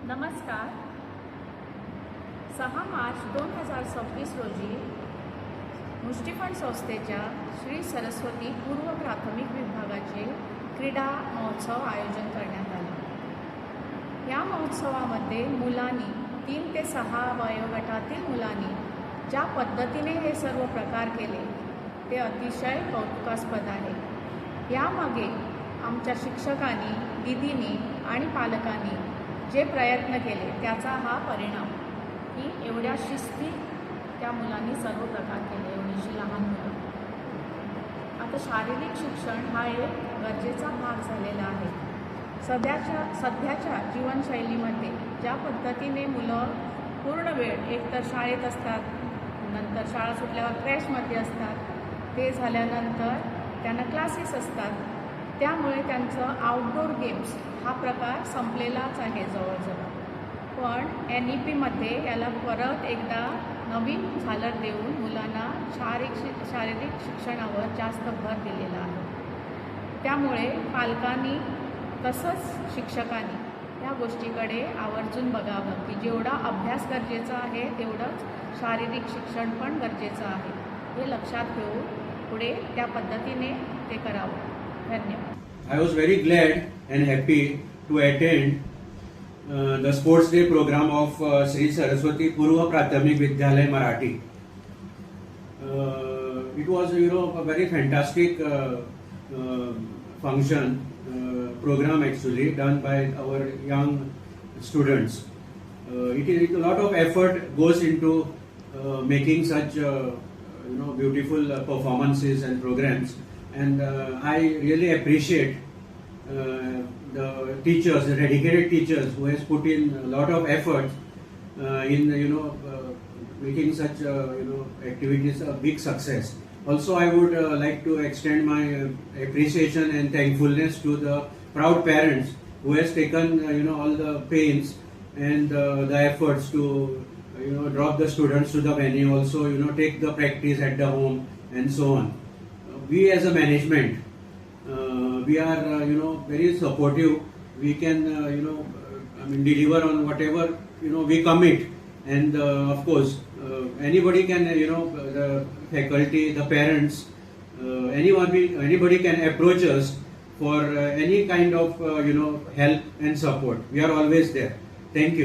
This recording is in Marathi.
नमस्कार. 6 मार्च 2026 रोजी मुष्टिफंड संस्थेच्या श्री सरस्वती पूर्व प्राथमिक विभागाचे क्रीडा महोत्सव आयोजन करण्यात आले. या महोत्सवामध्ये मुलांनी 3 ते 6 वयोगटातील मुलांनी ज्या पद्धतीने हे सर्व प्रकार केले ते अतिशय कौतुकास्पद आहे. यामागे आमच्या शिक्षकांनी, दीदींनी आणि पालकांनी जे प्रयत्न केले त्याचा हा परिणाम की एवढ्या शिस्ती त्या मुलांनी सर्व प्रकार केले. एवढीशी लहान मुलं. आता शारीरिक शिक्षण हा एक गरजेचा भाग झालेला आहे. सध्याच्या जीवनशैलीमध्ये ज्या पद्धतीने मुलं पूर्ण वेळ एकतर शाळेत असतात, नंतर शाळा सुटल्यावर क्रॅशमध्ये असतात, ते झाल्यानंतर त्यांना क्लासेस असतात, त्यामुळे त्यांचं आउटडोर गेम्स हा प्रकार संपलेलाच आहे जवळजवळ. पण NEPमध्ये याला परत एकदा नवीन झालर देऊन मुलांना शारीरिक शिक्षणावर जास्त भर दिलेला आहे. त्यामुळे पालकांनी तसंच शिक्षकांनी या गोष्टीकडे आवर्जून बघावं की जेवढा अभ्यास गरजेचा आहे तेवढंच शारीरिक शिक्षण पण गरजेचं आहे. हे लक्षात घेऊन पुढे त्या पद्धतीने ते करावं. धन्यवाद. I was very glad and happy to attend the sports day program of Sri Saraswati Purva Prathamik Vidyalay Marathi. It was, a very fantastic function, program actually done by our young students. A lot of effort goes into making such, beautiful performances and programs. And I really appreciate the teachers, the dedicated teachers who has put in a lot of effort in making such activities a big success. Also, I would like to extend my appreciation and thankfulness to the proud parents who has taken all the pains and the efforts to drop the students to the venue. Also, take the practice at the home and so on. We as a management, we are very supportive. We can deliver on whatever we commit, and of course anybody can the faculty, the parents, anybody can approach us for any kind of help and support. We are always there. Thank you.